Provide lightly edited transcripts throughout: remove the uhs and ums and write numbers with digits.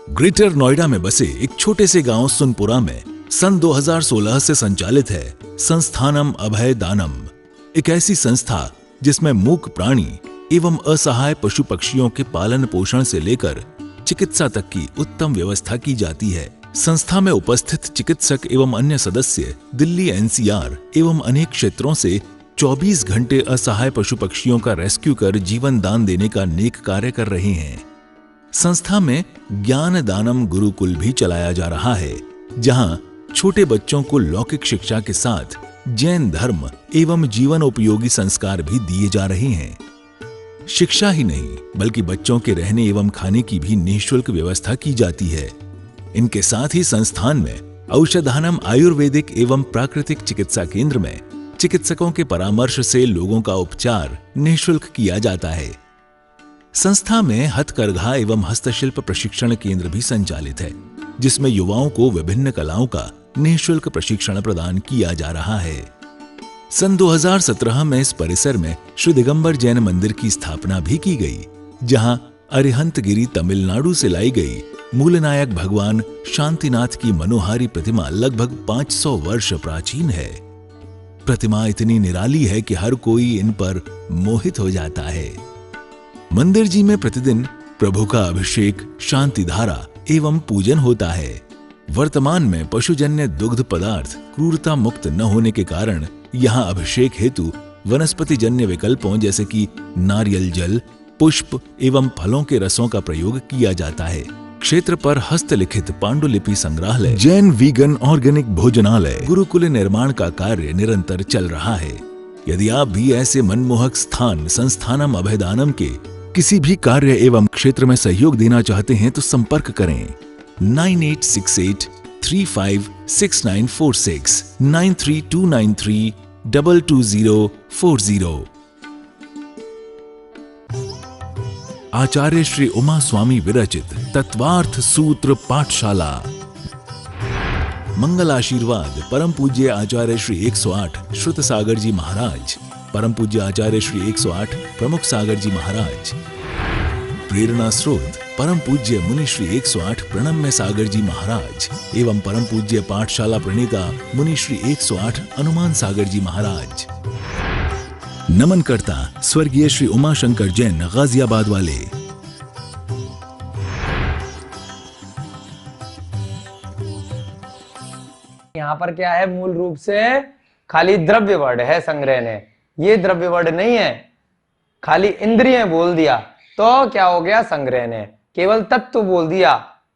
Greater Noida में बसे एक छोटे से गांव सुनपुरा में सन 2016 से संचालित है संस्थानम अभय दानम, एक ऐसी संस्था जिसमें मूक प्राणी एवं असहाय पशु पक्षियों के पालन पोषण से लेकर चिकित्सा तक की उत्तम व्यवस्था की जाती है। संस्था में उपस्थित चिकित्सक एवं अन्य सदस्य दिल्ली एनसीआर एवं अनेक क्षेत्रों से 24 घंटे असहाय पशु पक्षियों का रेस्क्यू कर जीवन दान देने का नेक कार्य कर रहे हैं। संस्था में ज्ञान दानम गुरुकुल भी चलाया जा रहा है, जहां छोटे बच्चों को लौकिक शिक्षा के साथ जैन धर्म एवं जीवन उपयोगी संस्कार भी दिए जा रहे हैं। शिक्षा ही नहीं बल्कि बच्चों के रहने एवं खाने की भी निःशुल्क व्यवस्था की जाती है। इनके साथ ही संस्थान में औषधानम आयुर्वेदिक एवं प्राकृतिक चिकित्सा केंद्र में चिकित्सकों के परामर्श से लोगों का उपचार निःशुल्क किया जाता है। संस्था में हथकरघा एवं हस्तशिल्प प्रशिक्षण केंद्र भी संचालित है, जिसमें युवाओं को विभिन्न कलाओं का निःशुल्क प्रशिक्षण प्रदान किया जा रहा है। सन 2017 में इस परिसर में श्री दिगंबर जैन मंदिर की स्थापना भी की गई, जहां अरिहंतगिरी तमिलनाडु से लाई गई मूलनायक भगवान शांतिनाथ की मनोहारी प्रतिमा लगभग 500 वर्ष प्राचीन है। प्रतिमा इतनी निराली है कि हर कोई इन पर मोहित हो जाता है। मंदिर जी में प्रतिदिन प्रभु का अभिषेक, शांति धारा एवं पूजन होता है। वर्तमान में पशुजन्य दुग्ध पदार्थ क्रूरता मुक्त न होने के कारण यहाँ अभिषेक हेतु वनस्पति जन्य विकल्पों जैसे कि नारियल जल, पुष्प एवं फलों के रसों का प्रयोग किया जाता है। क्षेत्र पर हस्तलिखित पांडुलिपि संग्रहालय, जैन वीगन ऑर्गेनिक भोजनालय, गुरुकुल निर्माण का कार्य निरंतर चल रहा है। यदि आप भी ऐसे मनमोहक स्थान संस्थानम अभयदानम के किसी भी कार्य एवं क्षेत्र में सहयोग देना चाहते हैं तो संपर्क करें 9868356946 9329322040। आचार्य श्री उमा स्वामी विरचित तत्वार्थ सूत्र पाठशाला। मंगल आशीर्वाद परम पूज्य आचार्य श्री 108 श्रुत सागर जी महाराज, परम पूज्य आचार्य श्री 108 प्रमुख सागर जी महाराज। प्रेरणा स्रोत परम पूज्य मुनि श्री 108 प्रणम्य सागर जी महाराज एवं परम पूज्य पाठशाला प्रणेता मुनि श्री 108 हनुमान सागर जी महाराज। नमन करता स्वर्गीय श्री उमाशंकर जैन गाजियाबाद वाले। यहाँ पर क्या है, मूल रूप से खाली द्रव्य वर्ड है संग्रह ने, ये द्रव्य वर्ड नहीं है। खाली इंद्रिय बोल दिया तो क्या हो गया, संग्रह ने केवल तत्व बोल दिया,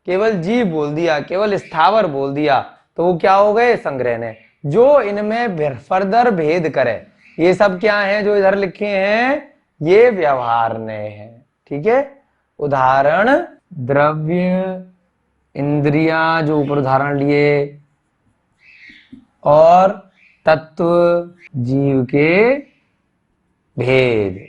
केवल जीव बोल दिया, केवल स्थावर बोल दिया तो वो क्या हो गए, संग्रह ने। जो इनमें फर्दर भेद करे, ये सब क्या है जो इधर लिखे हैं, ये व्यवहार ने है। ठीक है, उदाहरण द्रव्य, इंद्रिया जो ऊपर उदाहरण लिए, और तत्व जीव के भेद।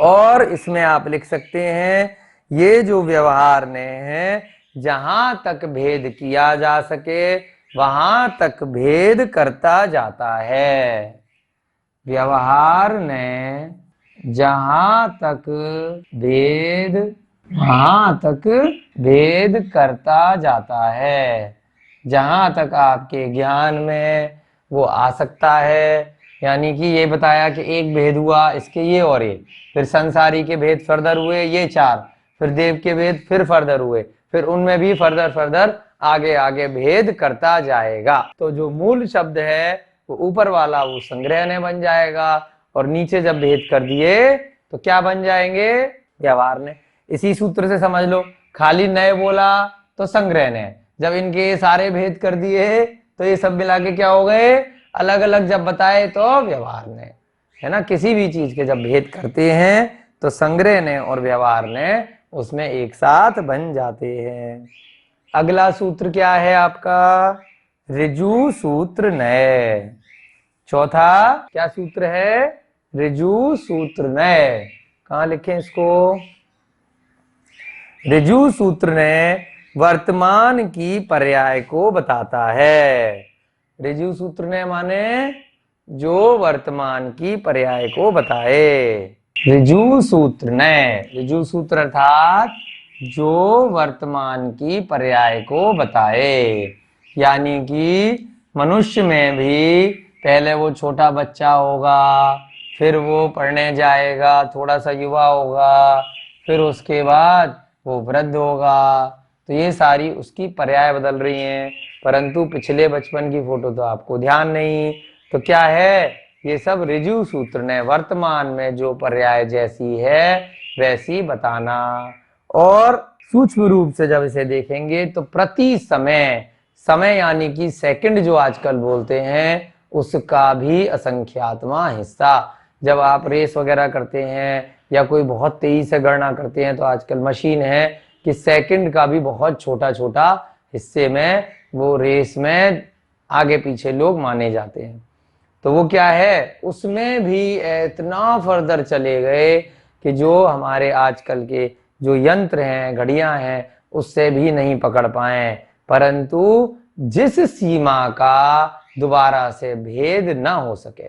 और इसमें आप लिख सकते हैं ये जो व्यवहार ने है, जहां तक भेद किया जा सके वहां तक भेद करता जाता है। व्यवहार ने जहां तक भेद वहां तक भेद करता जाता है। जहां तक आपके ज्ञान में वो आ सकता है, यानी कि ये बताया कि एक भेद हुआ इसके ये और ये, फिर संसारी के भेद फर्दर हुए ये 4, फिर देव के भेद फिर फर्दर हुए, फिर उनमें भी फर्दर आगे आगे भेद करता जाएगा। तो जो मूल शब्द है वो ऊपर वाला वो संग्रह ने बन जाएगा, और नीचे जब भेद कर दिए तो क्या बन जाएंगे, व्यवहार ने। इसी सूत्र से समझ लो, खाली नए बोला तो संग्रह ने, जब इनके सारे भेद कर दिए तो ये सब मिला के क्या हो गए, अलग अलग जब बताए तो व्यवहार ने, है ना। किसी भी चीज के जब भेद करते हैं तो संग्रह ने और व्यवहार ने उसमें एक साथ बन जाते हैं। अगला सूत्र क्या है आपका, ऋजु सूत्र नए। चौथा क्या सूत्र है, ऋजु सूत्र नए। कहाँ लिखें इसको, ऋजु सूत्र ने वर्तमान की पर्याय को बताता है। ऋजु सूत्र ने माने जो वर्तमान की पर्याय को बताए। ऋजु सूत्र ने, ऋजु सूत्र अर्थात जो वर्तमान की पर्याय को बताए। यानी कि मनुष्य में भी पहले वो छोटा बच्चा होगा, फिर वो पढ़ने जाएगा, थोड़ा सा युवा होगा, फिर उसके बाद वो वृद्ध होगा। तो ये सारी उसकी पर्याय बदल रही हैं, परंतु पिछले बचपन की फोटो तो आपको ध्यान नहीं। तो क्या है, ये सब ऋजु सूत्र ने वर्तमान में जो पर्याय जैसी है वैसी बताना। और सूक्ष्म रूप से जब इसे देखेंगे तो प्रति समय, समय यानी कि सेकंड जो आजकल बोलते हैं, उसका भी असंख्यातवां हिस्सा। जब आप रेस वगैरह करते हैं या कोई बहुत तेजी से गणना करते हैं तो आजकल मशीन है कि सेकंड का भी बहुत छोटा छोटा हिस्से में वो रेस में आगे पीछे लोग माने जाते हैं। तो वो क्या है, उसमें भी इतना फर्दर चले गए कि जो हमारे आजकल के जो यंत्र हैं, घड़ियां हैं, उससे भी नहीं पकड़ पाए। परंतु जिस सीमा का दोबारा से भेद ना हो सके,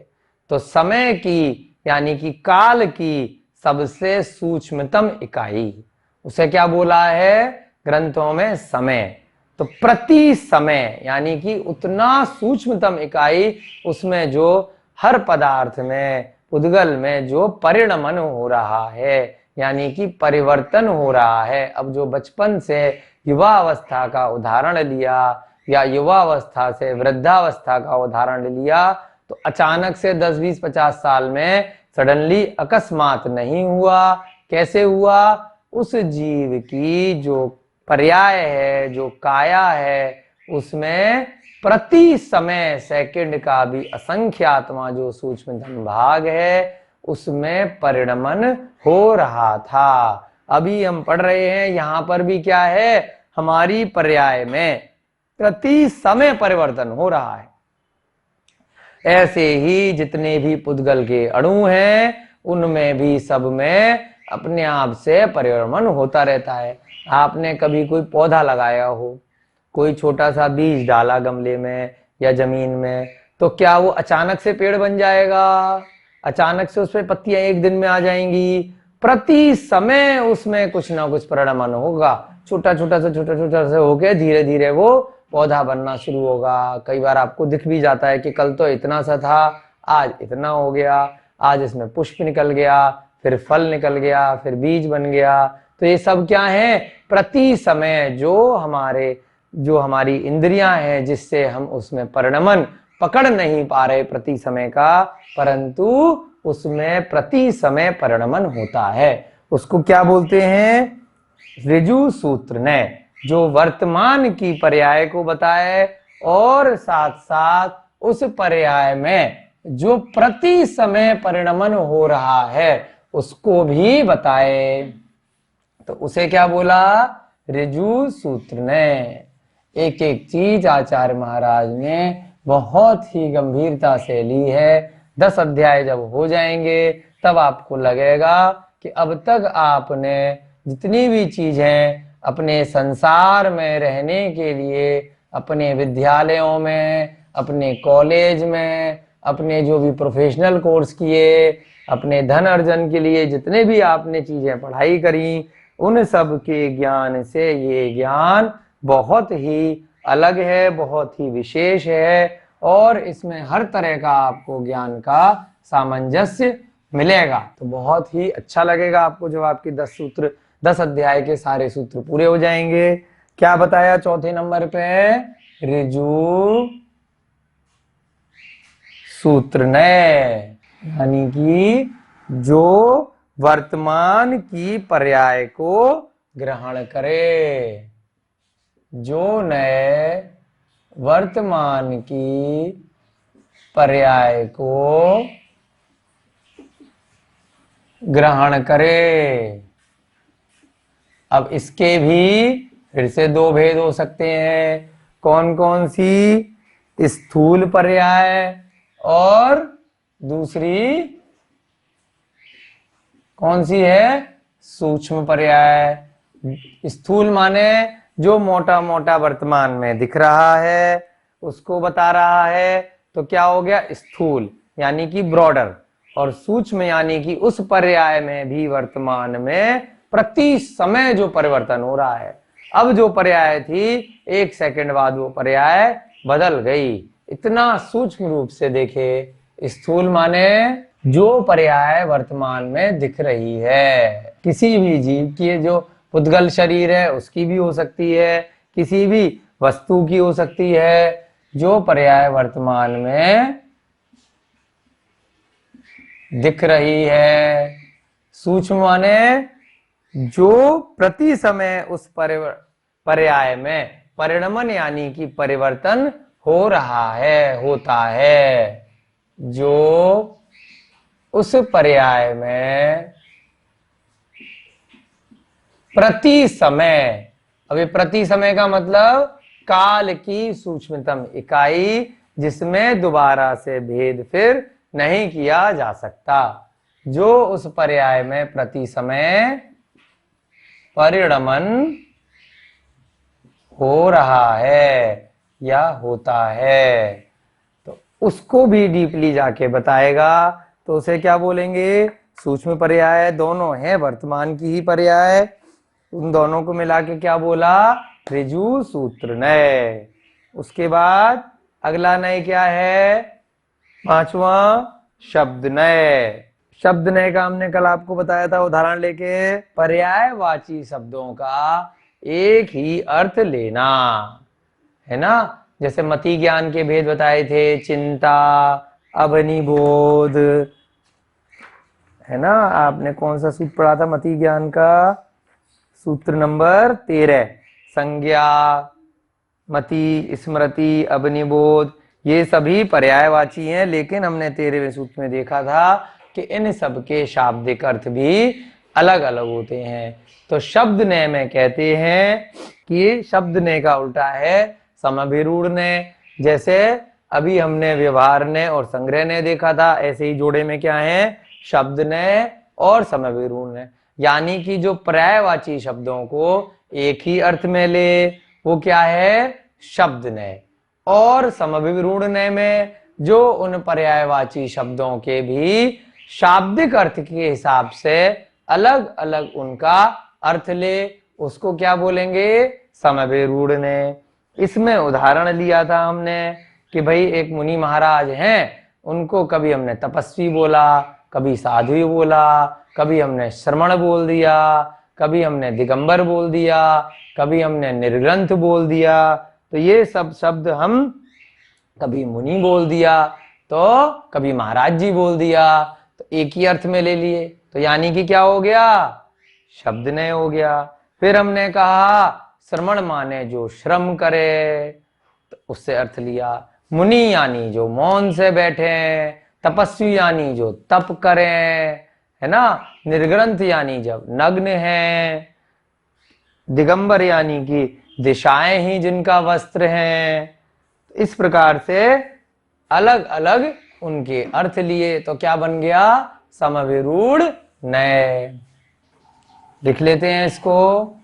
तो समय की यानी कि काल की सबसे सूक्ष्मतम इकाई, उसे क्या बोला है ग्रंथों में, समय। तो प्रति समय यानी कि उतना सूक्ष्मतम इकाई, उसमें जो हर पदार्थ में, उद्गल में जो परिणमन हो रहा है, यानी कि परिवर्तन हो रहा है। अब जो बचपन से युवा अवस्था का उदाहरण लिया या युवा अवस्था से वृद्धावस्था का उदाहरण लिया, तो अचानक से 10, 20, 50 साल में सडनली अकस्मात नहीं हुआ। कैसे हुआ, उस जीव की जो पर्याय है, जो काया है, उसमें प्रति समय सेकंड का भी असंख्यातवां जो सूक्ष्मतम भाग है, उसमें परिणमन हो रहा था। अभी हम पढ़ रहे हैं, यहां पर भी क्या है, हमारी पर्याय में प्रति समय परिवर्तन हो रहा है। ऐसे ही जितने भी पुद्गल के अणु हैं, उनमें भी सब में अपने आप से परिवर्तन होता रहता है। आपने कभी कोई पौधा लगाया हो, कोई छोटा सा बीज डाला गमले में या जमीन में, तो क्या वो अचानक से पेड़ बन जाएगा? अचानक से उसमें पत्तियां एक दिन में आ जाएंगी? प्रति समय उसमें कुछ ना कुछ परिणमन होगा, छोटा छोटा सा होके धीरे धीरे वो पौधा बनना शुरू होगा। कई बार आपको दिख भी जाता है कि कल तो इतना सा था, आज इतना हो गया, आज इसमें पुष्प निकल गया, फिर फल निकल गया, फिर बीज बन गया। तो ये सब क्या है, प्रति समय जो हमारी इंद्रियां हैं, जिससे हम उसमें परिणमन पकड़ नहीं पा रहे प्रति समय का, परंतु उसमें प्रति समय परिणमन होता है। उसको क्या बोलते हैं, ऋजु सूत्र ने जो वर्तमान की पर्याय को बताए और साथ साथ उस पर्याय में जो प्रति समय परिणमन हो रहा है उसको भी बताए। तो उसे क्या बोला, ऋजु सूत्र ने। एक एक चीज आचार्य महाराज ने बहुत ही गंभीरता से ली है। 10 अध्याय जब हो जाएंगे तब आपको लगेगा कि अब तक आपने जितनी भी चीजें अपने संसार में रहने के लिए, अपने विद्यालयों में, अपने कॉलेज में, अपने जो भी प्रोफेशनल कोर्स किए, अपने धन अर्जन के लिए जितने भी आपने चीजें पढ़ाई करी, उन सब के ज्ञान से ये ज्ञान बहुत ही अलग है, बहुत ही विशेष है, और इसमें हर तरह का आपको ज्ञान का सामंजस्य मिलेगा। तो बहुत ही अच्छा लगेगा आपको जब आपकी 10 अध्याय के सारे सूत्र पूरे हो जाएंगे। क्या बताया चौथे नंबर पे, ऋजु सूत्र ने, यानी कि जो वर्तमान की पर्याय को ग्रहण करे, जो नए वर्तमान की पर्याय को ग्रहण करे। अब इसके भी फिर से 2 भेद हो सकते हैं। कौन कौन सी, स्थूल पर्याय और दूसरी कौन सी है, सूक्ष्म पर्याय। स्थूल माने जो मोटा मोटा वर्तमान में दिख रहा है उसको बता रहा है, तो क्या हो गया, स्थूल यानी कि ब्रॉडर। और सूक्ष्म यानी कि उस पर्याय में भी वर्तमान में प्रति समय जो परिवर्तन हो रहा है। अब जो पर्याय थी 1 सेकंड बाद वो पर्याय बदल गई। इतना सूक्ष्म रूप से देखे। स्थूल माने जो पर्याय वर्तमान में दिख रही है। किसी भी जीव की जो पुद्गल शरीर है उसकी भी हो सकती है, किसी भी वस्तु की हो सकती है, जो पर्याय वर्तमान में दिख रही है। सूक्ष्म माने जो प्रति समय उस पर्याय में परिणमन यानी कि परिवर्तन हो रहा है, होता है, जो उस पर्याय में प्रति समय। अभी प्रति समय का मतलब काल की सूक्ष्मतम इकाई, जिसमें दोबारा से भेद फिर नहीं किया जा सकता। जो उस पर्याय में प्रति समय परिणमन हो रहा है या होता है, तो उसको भी डीपली जाके बताएगा। तो उसे क्या बोलेंगे? सूक्ष्म पर्याय। दोनों हैं वर्तमान की ही पर्याय, उन दोनों को मिला के क्या बोला? ऋजु सूत्र नय। उसके बाद अगला नय क्या है? 5वां शब्द नय। शब्द नय का हमने कल आपको बताया था उदाहरण लेके, पर्यायवाची शब्दों का एक ही अर्थ लेना, है ना। जैसे मति ज्ञान के भेद बताए थे, चिंता, अवनिबोध, है ना। आपने कौन सा सूत्र पढ़ा था मति ज्ञान का? सूत्र नंबर 13। संज्ञा, मति, स्मृति, अवनिबोध, ये सभी पर्यायवाची हैं, लेकिन हमने 13वें सूत्र में देखा था कि इन सब के शाब्दिक अर्थ भी अलग अलग होते हैं। तो शब्द नय में कहते हैं कि शब्द नय का उल्टा है समभिरूढ़ नय। जैसे अभी हमने व्यवहार नय और संग्रह नय देखा था, ऐसे ही जोड़े में क्या है? शब्द नय और समभिरूढ़ नय। यानी कि जो पर्यायवाची शब्दों को एक ही अर्थ में ले, वो क्या है? शब्द नय। और समभिरूढ़ नय में जो उन पर्यायवाची शब्दों के भी शाब्दिक अर्थ के हिसाब से अलग अलग उनका अर्थ ले, उसको क्या बोलेंगे? समभिरूढ़ नय। इसमें उदाहरण लिया था हमने कि भाई एक मुनि महाराज हैं, उनको कभी हमने तपस्वी बोला, कभी साधु बोला, कभी हमने श्रमण बोल दिया, कभी हमने दिगंबर बोल दिया, कभी हमने निर्ग्रंथ बोल दिया। तो ये सब शब्द हम कभी मुनि बोल दिया तो कभी महाराज जी बोल दिया, तो एक ही अर्थ में ले लिए, तो यानी कि क्या हो गया? शब्द नय हो गया। फिर हमने कहा श्रमण माने जो श्रम करे, तो उससे अर्थ लिया। मुनि यानी जो मौन से बैठे, तपस्वी यानी जो तप करें, है ना। निर्ग्रंथ यानी जब नग्न है, दिगंबर यानी कि दिशाएं ही जिनका वस्त्र हैं। इस प्रकार से अलग अलग उनके अर्थ लिए, तो क्या बन गया? समभिरूढ़ नय। लिख लेते हैं इसको,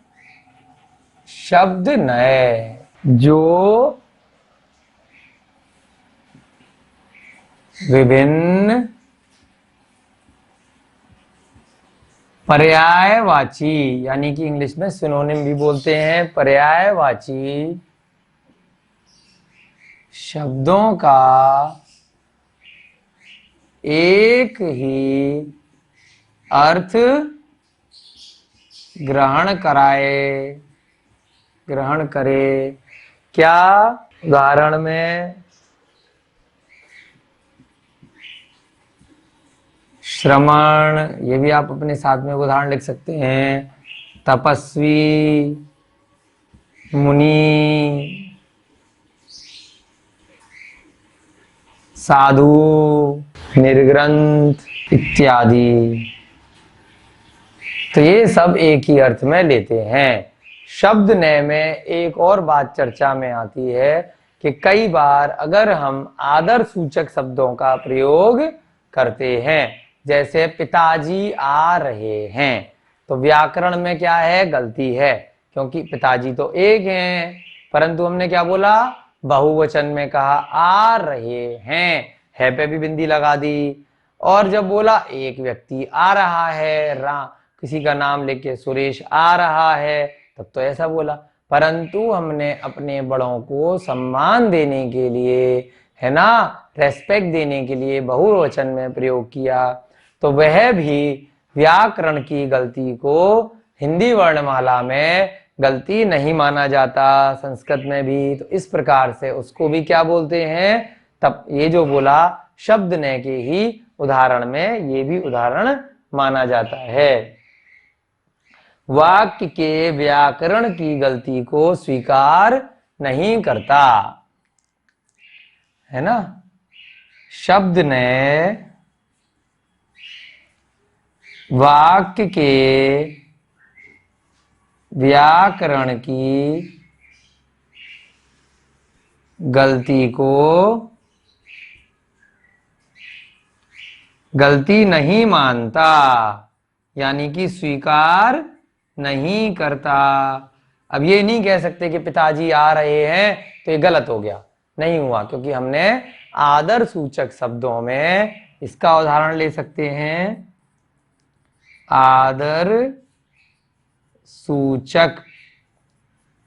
शब्द नय जो विभिन्न पर्यायवाची, यानी कि इंग्लिश में सिनोनिम भी बोलते हैं, पर्यायवाची शब्दों का एक ही अर्थ ग्रहण करे। क्या? उदाहरण में श्रमण, ये भी आप अपने साथ में उदाहरण लिख सकते हैं, तपस्वी, मुनि, साधु, निर्ग्रंथ इत्यादि। तो ये सब एक ही अर्थ में लेते हैं। शब्द नय में एक और बात चर्चा में आती है कि कई बार अगर हम आदर सूचक शब्दों का प्रयोग करते हैं, जैसे पिताजी आ रहे हैं, तो व्याकरण में क्या है? गलती है, क्योंकि पिताजी तो एक हैं, परंतु हमने क्या बोला? बहुवचन में कहा आ रहे हैं, है पे भी बिंदी लगा दी। और जब बोला एक व्यक्ति आ रहा है, किसी का नाम लेके सुरेश आ रहा है, तब तो ऐसा बोला। परंतु हमने अपने बड़ों को सम्मान देने के लिए, है ना, रेस्पेक्ट देने के लिए बहुवचन में प्रयोग किया, तो वह भी व्याकरण की गलती को हिंदी वर्णमाला में गलती नहीं माना जाता, संस्कृत में भी। तो इस प्रकार से उसको भी क्या बोलते हैं, तब ये जो बोला शब्द ने के ही उदाहरण में ये भी उदाहरण माना जाता है। वाक्य के व्याकरण की गलती को स्वीकार नहीं करता, है ना। शब्द ने वाक्य के व्याकरण की गलती को गलती नहीं मानता, यानी कि स्वीकार नहीं करता। अब ये नहीं कह सकते कि पिताजी आ रहे हैं तो ये गलत हो गया, नहीं हुआ, क्योंकि हमने आदर सूचक शब्दों में इसका उदाहरण ले सकते हैं। आदर सूचक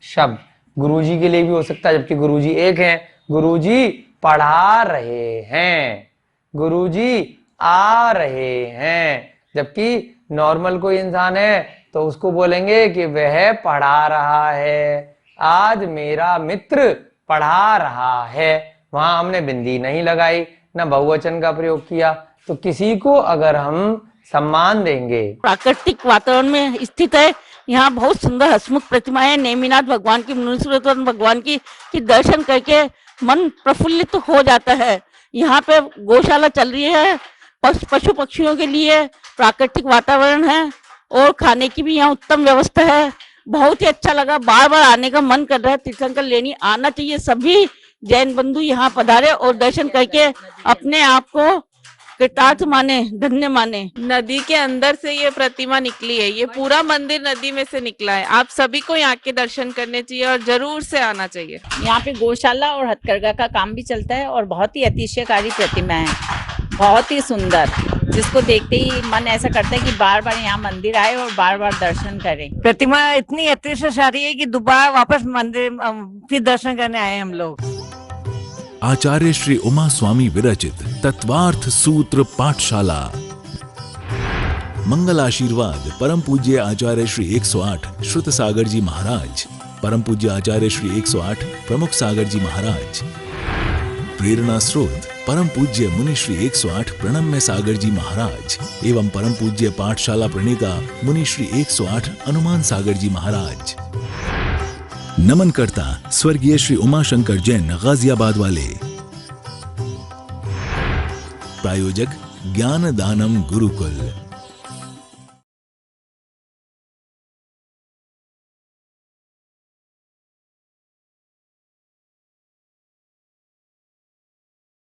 शब्द गुरुजी के लिए भी हो सकता है, जबकि गुरुजी एक है। गुरुजी पढ़ा रहे हैं, गुरुजी आ रहे हैं, जबकि नॉर्मल कोई इंसान है तो उसको बोलेंगे कि वह पढ़ा रहा है। आज मेरा मित्र पढ़ा रहा है, वहां हमने बिंदी नहीं लगाई, ना बहुवचन का प्रयोग किया। तो किसी को अगर हम सम्मान देंगे, प्राकृतिक वातावरण में स्थित है, यहाँ बहुत सुंदर हसमुख प्रतिमाएं, नेमिनाथ भगवान की, मुनीश्वर भगवान की दर्शन करके मन प्रफुल्लित हो जाता है। यहाँ पे गौशाला चल रही है, पशु पक्षियों के लिए प्राकृतिक वातावरण है और खाने की भी यहाँ उत्तम व्यवस्था है। बहुत ही अच्छा लगा, बार बार आने का मन कर रहा है। तीर्थंकर लेनी आना चाहिए, सभी जैन बंधु यहाँ पधारे और दर्शन करके अपने आप को कृतार्थ माने, धन्य माने। नदी के अंदर से ये प्रतिमा निकली है, ये पूरा मंदिर नदी में से निकला है। आप सभी को यहाँ के दर्शन करने चाहिए और जरूर से आना चाहिए। यहाँ पे गौशाला और हथकरघा का काम भी चलता है और बहुत ही अतिशयकारी प्रतिमा है, बहुत ही सुंदर, जिसको देखते ही मन ऐसा करता है कि बार बार यहाँ मंदिर आए और बार बार दर्शन करें। प्रतिमा इतनी अतिशयकारी है कि दोबारा वापस मंदिर फिर दर्शन करने आए हम लोग। आचार्य श्री उमा स्वामी विरचित तत्वार्थ सूत्र पाठशाला। मंगल आशीर्वाद परम पूज्य आचार्य श्री 108 श्रुत सागर जी महाराज, परम पूज्य आचार्य श्री 108 प्रमुख सागर जी महाराज। प्रेरणा स्रोत परम पूज्य मुनि श्री 108 प्रणम्य सागर जी महाराज एवं परम पूज्य पाठशाला प्रणेता मुनि श्री 108 हनुमान सागर जी महाराज। नमन करता स्वर्गीय श्री उमाशंकर जैन गाजियाबाद वाले। प्रायोजक ज्ञान दानम गुरुकुल।